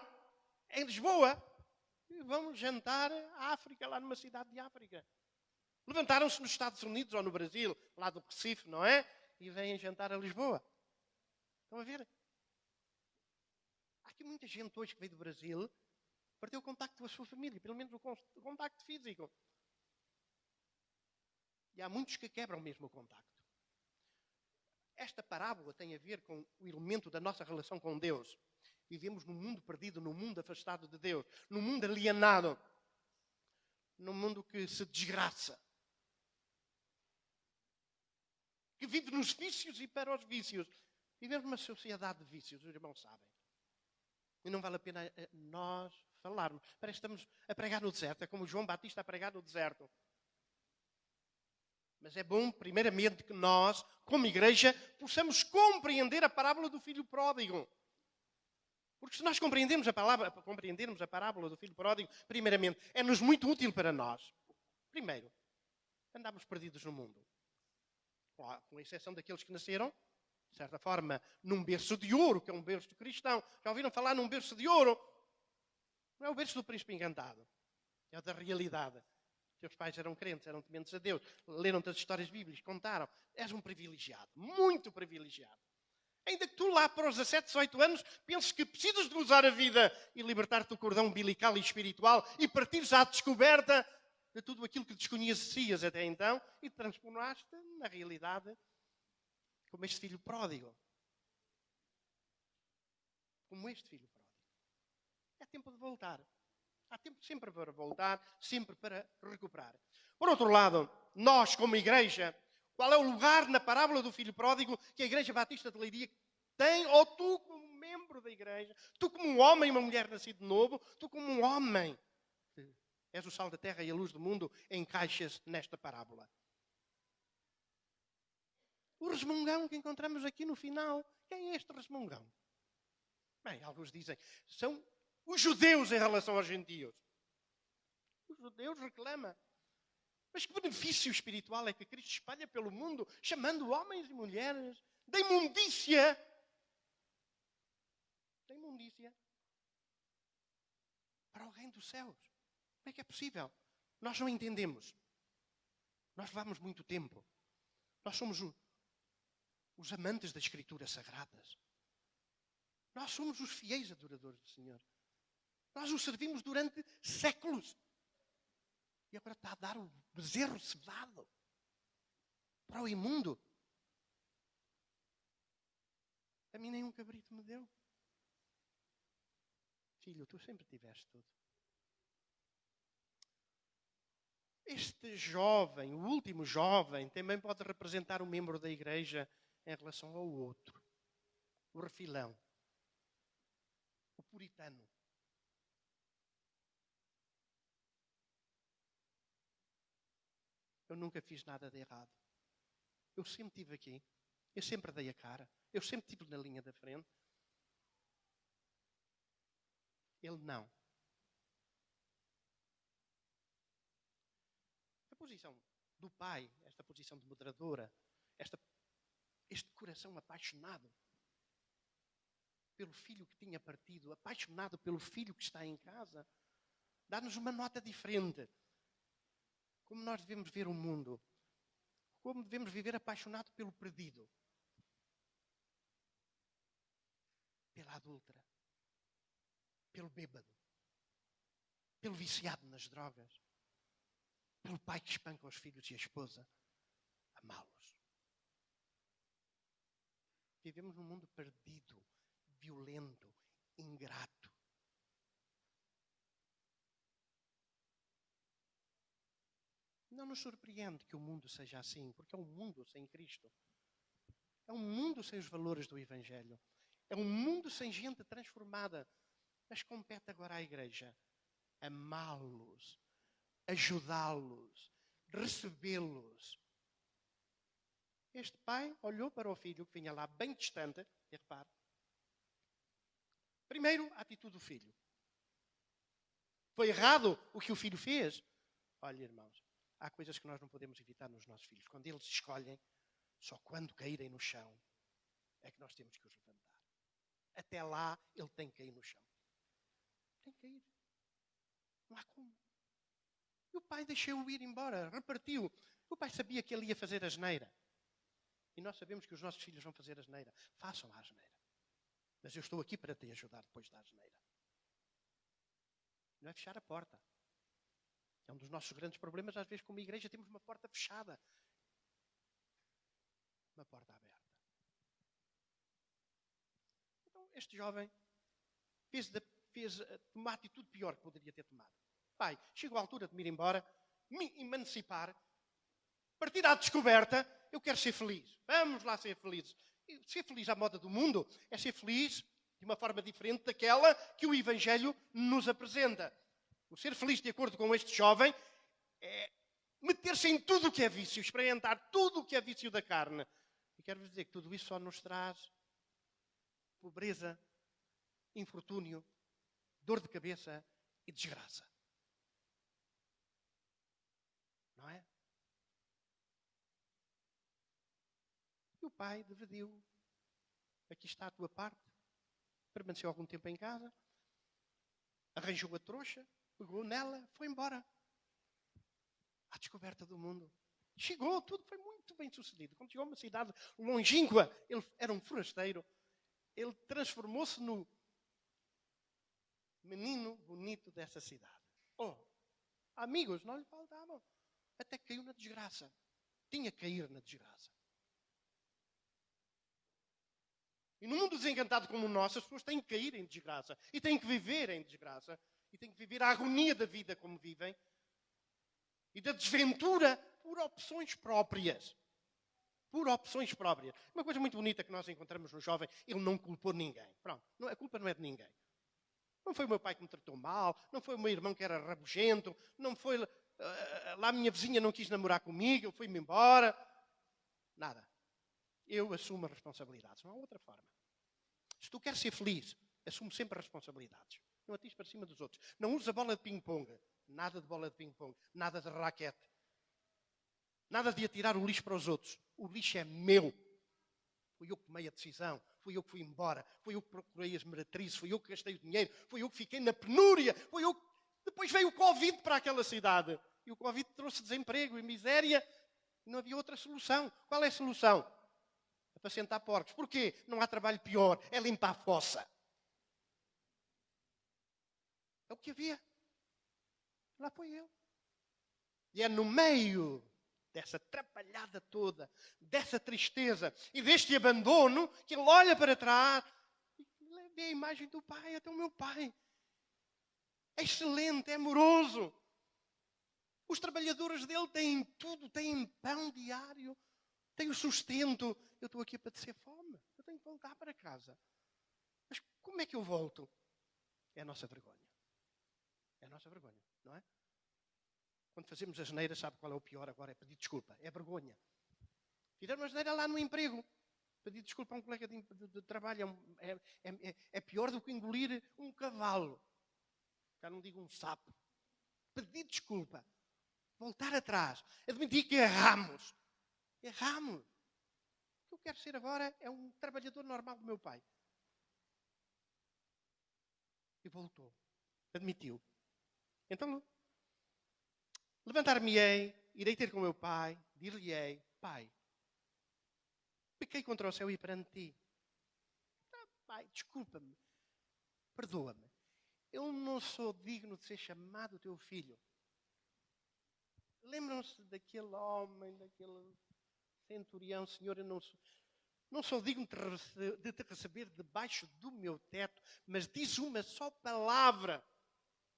em Lisboa e vão jantar à África, lá numa cidade de África. Levantaram-se nos Estados Unidos ou no Brasil, lá do Recife, não é? E vêm jantar a Lisboa. Estão a ver? Há aqui muita gente hoje que veio do Brasil, perdeu o contacto com a sua família, pelo menos o contacto físico. E há muitos que quebram mesmo o contacto. Esta parábola tem a ver com o elemento da nossa relação com Deus. Vivemos num mundo perdido, num mundo afastado de Deus, num mundo alienado, num mundo que se desgraça, que vive nos vícios e para os vícios. Vivemos numa sociedade de vícios, os irmãos sabem. E não vale a pena nós falarmos. Parece que estamos a pregar no deserto, é como João Batista a pregar no deserto. Mas é bom, primeiramente, que nós, como igreja, possamos compreender a parábola do filho pródigo. Porque se nós compreendermos a parábola do filho pródigo, primeiramente, é-nos muito útil para nós. Primeiro, andamos perdidos no mundo. Com exceção daqueles que nasceram, de certa forma, num berço de ouro, que é um berço cristão. Já ouviram falar num berço de ouro? Não é o berço do príncipe encantado. É o da realidade. Teus pais eram crentes, eram tementes a Deus. Leram-te as histórias bíblicas, contaram. És um privilegiado, muito privilegiado. Ainda que tu lá para os 17, 18 anos penses que precisas de gozar a vida e libertar-te do cordão umbilical e espiritual e partires à descoberta de tudo aquilo que desconhecias até então e te transformaste na realidade como este filho pródigo. Como este filho pródigo. É tempo de voltar. Há tempo sempre para voltar, sempre para recuperar. Por outro lado, nós como igreja, qual é o lugar na parábola do filho pródigo que a Igreja Batista de Leiria tem? Ou tu como membro da igreja, tu como um homem e uma mulher nascido de novo, tu como um homem, que és o sal da terra e a luz do mundo, encaixas nesta parábola. O resmungão que encontramos aqui no final, quem é este resmungão? Bem, alguns dizem, são os judeus em relação aos gentios. Os judeus reclamam. Mas que benefício espiritual é que Cristo espalha pelo mundo, chamando homens e mulheres da imundícia para o reino dos céus? Como é que é possível? Nós não entendemos. Nós levamos muito tempo. Nós somos os amantes das Escrituras Sagradas. Nós somos os fiéis adoradores do Senhor. Nós o servimos durante séculos. E agora está a dar o bezerro cevado para o imundo. A mim nem um cabrito me deu. Filho, tu sempre tiveste tudo. Este jovem, o último jovem, também pode representar um membro da igreja em relação ao outro. O refilão. O puritano. Eu nunca fiz nada de errado. Eu sempre estive aqui. Eu sempre dei a cara. Eu sempre estive na linha da frente. Ele não. A posição do pai, esta posição de moderadora, este coração apaixonado pelo filho que tinha partido, apaixonado pelo filho que está em casa, dá-nos uma nota diferente. Como nós devemos ver o mundo. Como devemos viver apaixonado pelo perdido. Pela adúltera. Pelo bêbado. Pelo viciado nas drogas. Pelo pai que espanca os filhos e a esposa. Amá-los. Vivemos num mundo perdido, violento, ingrato. Não nos surpreende que o mundo seja assim, porque é um mundo sem Cristo. É um mundo sem os valores do Evangelho. É um mundo sem gente transformada. Mas compete agora à igreja amá-los, ajudá-los, recebê-los. Este pai olhou para o filho que vinha lá bem distante, e repare. Primeiro, a atitude do filho. Foi errado o que o filho fez? Olha, irmãos, há coisas que nós não podemos evitar nos nossos filhos. Quando eles escolhem, só quando caírem no chão, é que nós temos que os levantar. Até lá, ele tem que cair no chão. Tem que cair. Não há como. E o pai deixou-o ir embora, repartiu. O pai sabia que ele ia fazer asneira. E nós sabemos que os nossos filhos vão fazer asneira. Façam a asneira. Mas eu estou aqui para te ajudar depois da asneira. Não é fechar a porta. É um dos nossos grandes problemas. Às vezes, como igreja, temos uma porta fechada. Uma porta aberta. Então, este jovem fez uma atitude pior que poderia ter tomado. Pai, chegou a altura de me ir embora, me emancipar, partir à descoberta, eu quero ser feliz. Vamos lá ser felizes. E ser feliz à moda do mundo é ser feliz de uma forma diferente daquela que o Evangelho nos apresenta. O ser feliz, de acordo com este jovem, é meter-se em tudo o que é vício, experimentar tudo o que é vício da carne. E quero-vos dizer que tudo isso só nos traz pobreza, infortúnio, dor de cabeça e desgraça. Não é? E o pai dividiu. Aqui está a tua parte. Permaneceu algum tempo em casa. Arranjou a trouxa. Pegou nela. Foi embora. À descoberta do mundo. Chegou. Tudo foi muito bem sucedido. Quando chegou a uma cidade longínqua, ele era um forasteiro. Ele transformou-se no menino bonito dessa cidade. Oh, amigos não lhe faltavam. Até que caiu na desgraça. Tinha que cair na desgraça. E no mundo desencantado como o nosso, as pessoas têm que cair em desgraça. E têm que viver em desgraça. E têm que viver a agonia da vida como vivem. E da desventura por opções próprias. Por opções próprias. Uma coisa muito bonita que nós encontramos no jovem, ele não culpou ninguém. Pronto, a culpa não é de ninguém. Não foi o meu pai que me tratou mal, não foi o meu irmão que era rabugento, não foi lá a minha vizinha não quis namorar comigo, eu fui-me embora. Nada. Eu assumo as responsabilidades. Não há outra forma. Se tu queres ser feliz, assume sempre as responsabilidades. Não atires para cima dos outros. Não uses a bola de ping-pong. Nada de bola de ping-pong. Nada de raquete. Nada de atirar o lixo para os outros. O lixo é meu. Fui eu que tomei a decisão. Fui eu que fui embora. Fui eu que procurei as meretrizes. Fui eu que gastei o dinheiro. Fui eu que fiquei na penúria. Fui eu que... Depois veio o Covid para aquela cidade. E o Covid trouxe desemprego e miséria. E não havia outra solução. Qual é a solução? Apacentar porcos. Porquê? Não há trabalho pior. É limpar a fossa. É o que havia. Lá foi eu. E é no meio dessa atrapalhada toda, dessa tristeza e deste abandono, que ele olha para trás e vê a imagem do pai, até o meu pai. É excelente, é amoroso. Os trabalhadores dele têm tudo, têm pão diário, têm o sustento. Eu estou aqui a padecer fome, eu tenho que voltar para casa. Mas como é que eu volto? É a nossa vergonha. É a nossa vergonha, não é? Quando fazemos a asneira, sabe qual é o pior agora? É pedir desculpa. É vergonha. Fizeram a asneira lá no emprego. Pedir desculpa a um colega de trabalho é pior do que engolir um cavalo. Já não digo um sapo. Pedir desculpa. Voltar atrás. Admitir que erramos. Erramos. O que eu quero ser agora é um trabalhador normal do meu pai. E voltou. Admitiu. Então, levantar-me-ei, irei ter com meu pai, dir-lhe-ei, pai, pequei contra o céu e perante ti. Pai, desculpa-me, perdoa-me. Eu não sou digno de ser chamado teu filho. Lembram-se daquele homem, daquele centurião, Senhor, eu não sou digno de te receber debaixo do meu teto, mas diz uma só palavra.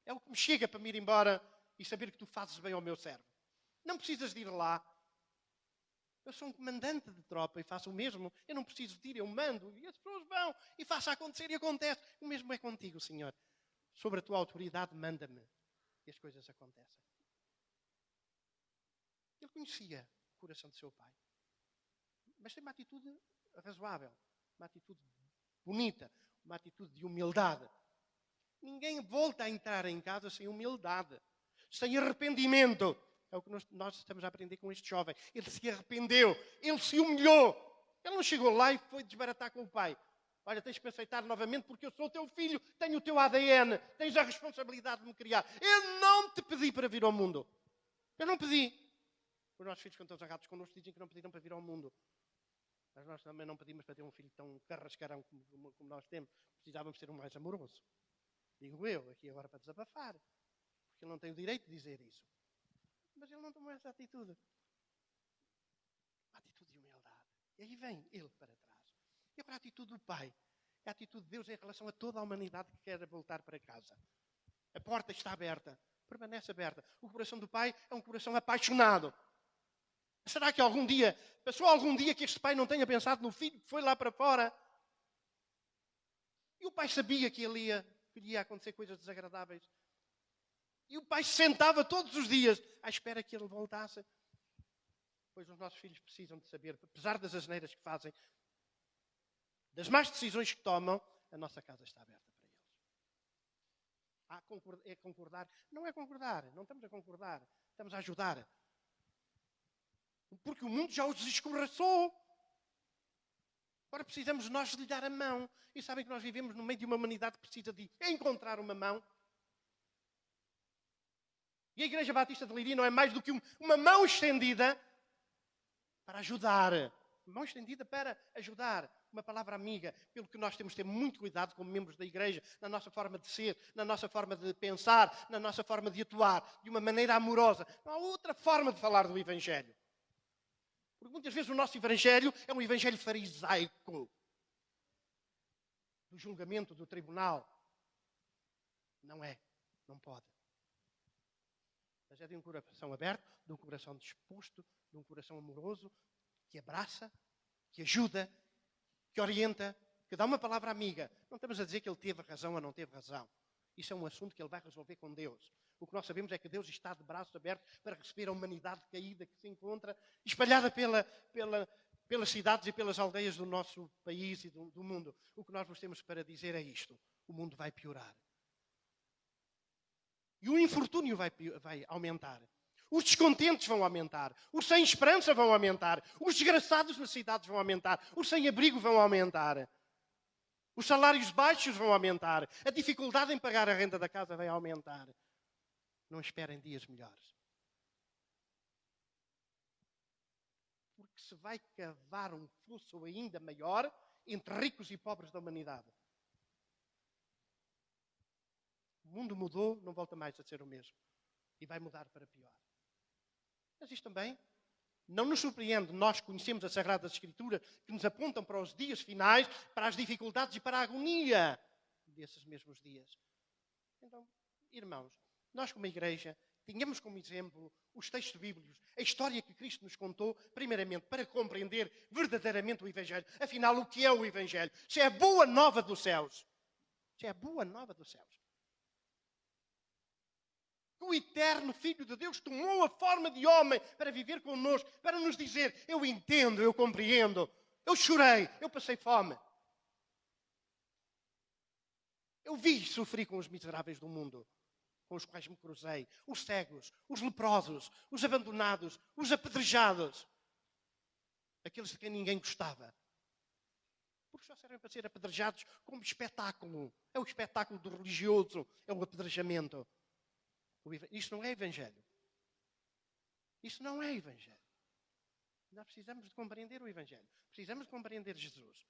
É o que me chega para me ir embora e saber que tu fazes bem ao meu servo. Não precisas de ir lá. Eu sou um comandante de tropa e faço o mesmo. Eu não preciso de ir, eu mando. E as pessoas vão e faço acontecer e acontece. O mesmo é contigo, Senhor. Sobre a tua autoridade, manda-me. E as coisas acontecem. Ele conhecia o coração de seu pai. Mas tem uma atitude razoável. Uma atitude bonita. Uma atitude de humildade. Ninguém volta a entrar em casa sem humildade. Sem arrependimento. É o que nós estamos a aprender com este jovem. Ele se arrependeu. Ele se humilhou. Ele não chegou lá e foi desbaratar com o pai. Olha, tens que aceitar novamente porque eu sou o teu filho. Tenho o teu ADN. Tens a responsabilidade de me criar. Eu não te pedi para vir ao mundo. Eu não pedi. Os nossos filhos, quando estão zangados connosco, dizem que não pediram para vir ao mundo. Mas nós também não pedimos para ter um filho tão carrascarão como nós temos. Precisávamos ter um mais amoroso. Digo eu, aqui agora para desabafar. Porque ele não tem o direito de dizer isso. Mas ele não tomou essa atitude. Uma atitude de humildade. E aí vem ele para trás. E agora a atitude do Pai. É a atitude de Deus em relação a toda a humanidade que quer voltar para casa. A porta está aberta. Permanece aberta. O coração do Pai é um coração apaixonado. Será que passou algum dia que este pai não tenha pensado no filho que foi lá para fora? E o pai sabia que lhe ia acontecer coisas desagradáveis. E o pai se sentava todos os dias à espera que ele voltasse. Pois os nossos filhos precisam de saber, apesar das asneiras que fazem, das más decisões que tomam, a nossa casa está aberta para eles. É concordar? Não é concordar. Não estamos a concordar. Estamos a ajudar. Porque o mundo já os escorraçou. Agora precisamos nós de lhe dar a mão. E sabem que nós vivemos no meio de uma humanidade que precisa de encontrar uma mão. E a Igreja Batista de Leiria não é mais do que uma mão estendida para ajudar. Uma mão estendida para ajudar. Uma palavra amiga. Pelo que nós temos de ter muito cuidado como membros da Igreja, na nossa forma de ser, na nossa forma de pensar, na nossa forma de atuar, de uma maneira amorosa. Não há outra forma de falar do Evangelho. Porque muitas vezes o nosso Evangelho é um Evangelho farisaico. Do julgamento, do tribunal. Não é. Não pode. Mas é de um coração aberto, de um coração disposto, de um coração amoroso, que abraça, que ajuda, que orienta, que dá uma palavra amiga. Não estamos a dizer que ele teve razão ou não teve razão. Isso é um assunto que ele vai resolver com Deus. O que nós sabemos é que Deus está de braços abertos para receber a humanidade caída que se encontra espalhada pelas cidades e pelas aldeias do nosso país e do mundo. O que nós vos temos para dizer é isto. O mundo vai piorar. E o infortúnio vai aumentar. Os descontentes vão aumentar. Os sem esperança vão aumentar. Os desgraçados nas cidades vão aumentar. Os sem abrigo vão aumentar. Os salários baixos vão aumentar. A dificuldade em pagar a renda da casa vai aumentar. Não esperem dias melhores. Porque se vai cavar um fosso ainda maior entre ricos e pobres da humanidade. O mundo mudou, não volta mais a ser o mesmo. E vai mudar para pior. Mas isto também não nos surpreende. Nós conhecemos as Sagradas Escrituras que nos apontam para os dias finais, para as dificuldades e para a agonia desses mesmos dias. Então, irmãos, nós como igreja tínhamos como exemplo os textos bíblicos, a história que Cristo nos contou, primeiramente para compreender verdadeiramente o Evangelho. Afinal, o que é o Evangelho? Se é a boa nova dos céus. Se é a boa nova dos céus. O eterno Filho de Deus tomou a forma de homem para viver connosco, para nos dizer, eu entendo, eu compreendo, eu chorei, eu passei fome. Eu vi e sofri com os miseráveis do mundo, com os quais me cruzei, os cegos, os leprosos, os abandonados, os apedrejados, aqueles de quem ninguém gostava. Porque só servem para ser apedrejados como espetáculo. É o espetáculo do religioso, é o apedrejamento. Isto não é Evangelho. Isto não é Evangelho. Nós precisamos de compreender o Evangelho. Precisamos de compreender Jesus.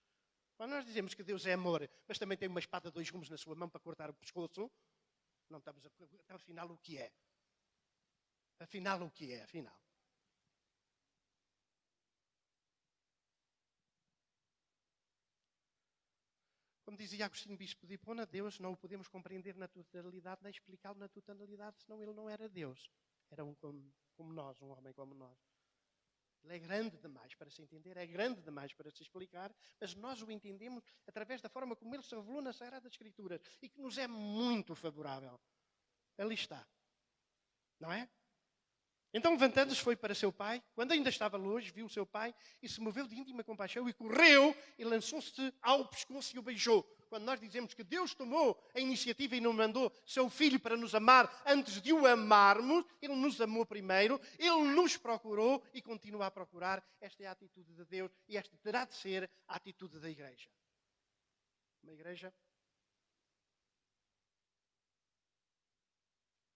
Quando nós dizemos que Deus é amor, mas também tem uma espada de 2 gumes na sua mão para cortar o pescoço, não estamos a... Então, afinal, o que é? Afinal, o que é? Afinal. Como dizia Agostinho Bispo de Hipona, Deus não o podemos compreender na totalidade, nem explicá-lo na totalidade, senão ele não era Deus. Era um como nós, um homem como nós. Ele é grande demais para se entender, é grande demais para se explicar, mas nós o entendemos através da forma como ele se revelou nas Sagradas Escrituras e que nos é muito favorável. Ali está. Não é? Então, levantando-se, foi para seu pai. Quando ainda estava longe, viu o seu pai e se moveu de íntima compaixão e correu e lançou-se ao pescoço e o beijou. Quando nós dizemos que Deus tomou a iniciativa e não mandou seu Filho para nos amar antes de o amarmos, Ele nos amou primeiro, Ele nos procurou e continua a procurar. Esta é a atitude de Deus e esta terá de ser a atitude da igreja. Uma igreja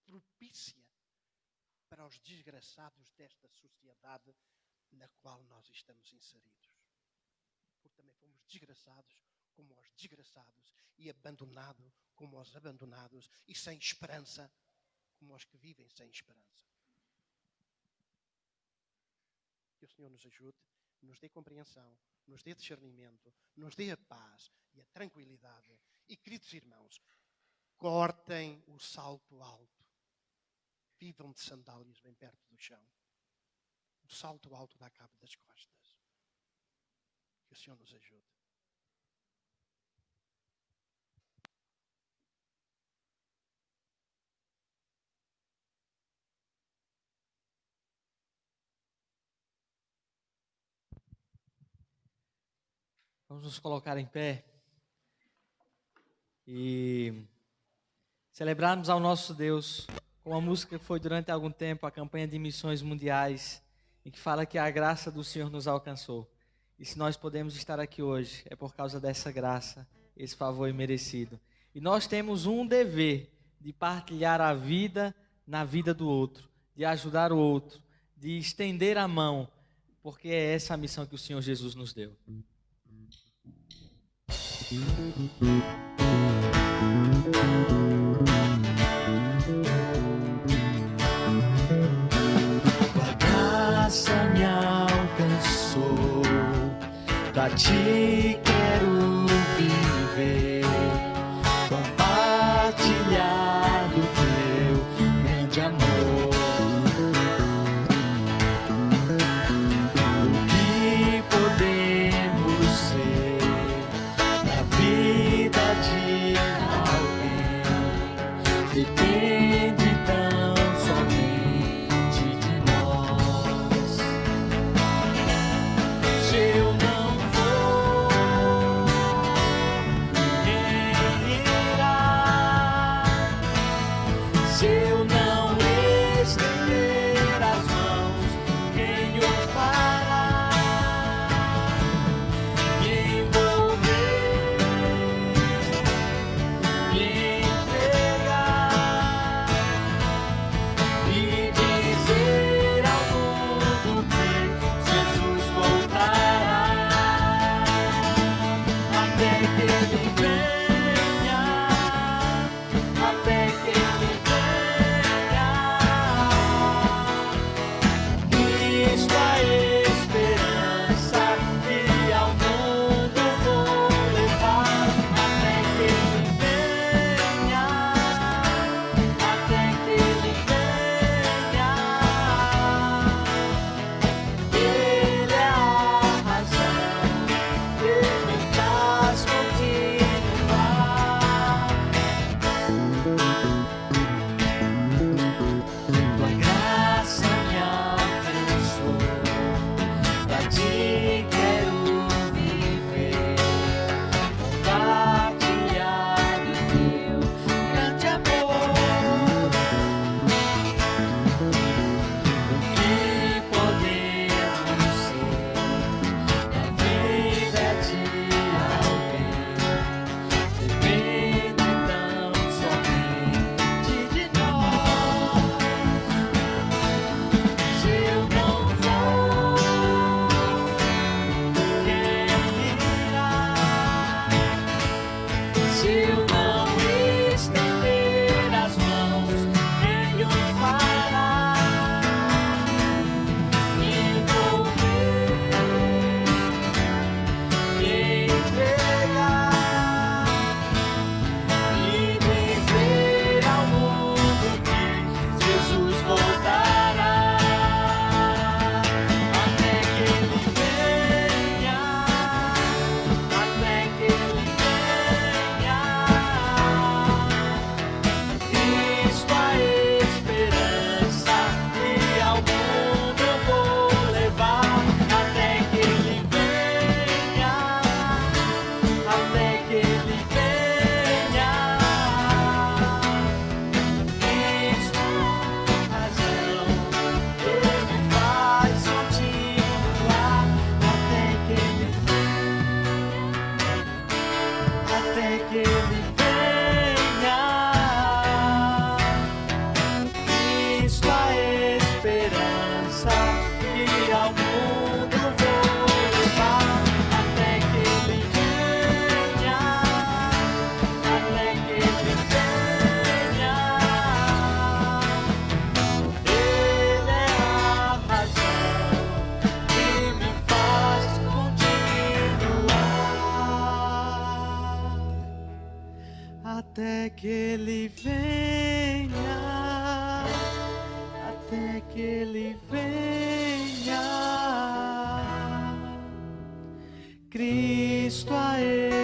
propícia para os desgraçados desta sociedade na qual nós estamos inseridos. Porque também fomos desgraçados como os desgraçados e abandonados como os abandonados e sem esperança como os que vivem sem esperança. Que o Senhor nos ajude, nos dê compreensão, nos dê discernimento, nos dê a paz e a tranquilidade. E, queridos irmãos, cortem o salto alto. Vivam de sandálias bem perto do chão. O salto alto dá cabo das costas. Que o Senhor nos ajude. Vamos nos colocar em pé e celebrarmos ao nosso Deus com uma música que foi durante algum tempo a campanha de missões mundiais, em que fala que a graça do Senhor nos alcançou. E se nós podemos estar aqui hoje, é por causa dessa graça, esse favor imerecido. E nós temos um dever de partilhar a vida na vida do outro, de ajudar o outro, de estender a mão, porque é essa a missão que o Senhor Jesus nos deu. Me alcançou, pra ti quero viver, compartilhar do teu grande amor. O que podemos ser na vida de alguém depende tão somente de nós. Se eu não for, até que Ele venha, até que Ele venha. Cristo, a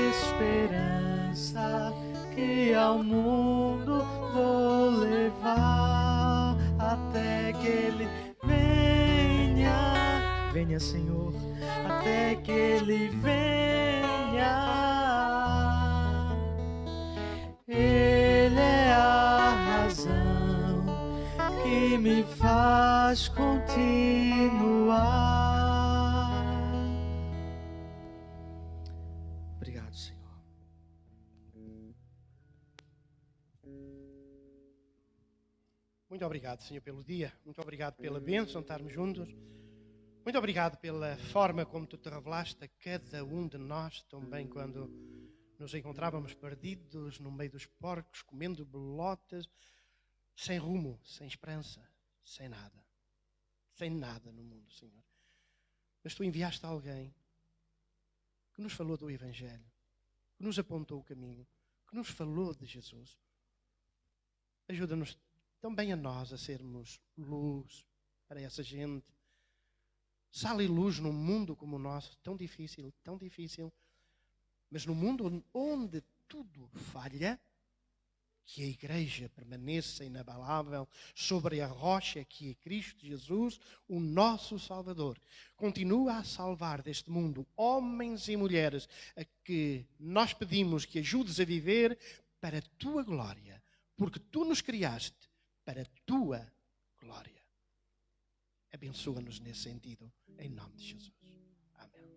esperança que ao mundo vou levar, até que Ele venha, venha, Senhor, até que Ele venha. Ele é a razão que me faz continuar. Obrigado, Senhor. Muito obrigado, Senhor, pelo dia. Muito obrigado pela bênção de estarmos juntos. Muito obrigado pela forma como Tu te revelaste a cada um de nós, também quando nos encontrávamos perdidos no meio dos porcos, comendo bolotas, sem rumo, sem esperança, sem nada no mundo, Senhor. Mas Tu enviaste alguém que nos falou do Evangelho, que nos apontou o caminho, que nos falou de Jesus. Ajuda-nos também a nós a sermos luz para essa gente. Sal e luz num mundo como o nosso, tão difícil, mas no mundo onde tudo falha, que a igreja permaneça inabalável sobre a rocha que é Cristo Jesus, o nosso Salvador. Continua a salvar deste mundo homens e mulheres a que nós pedimos que ajudes a viver para a Tua glória, porque Tu nos criaste para a Tua glória. Abençoa-nos nesse sentido, em nome de Jesus. Amém.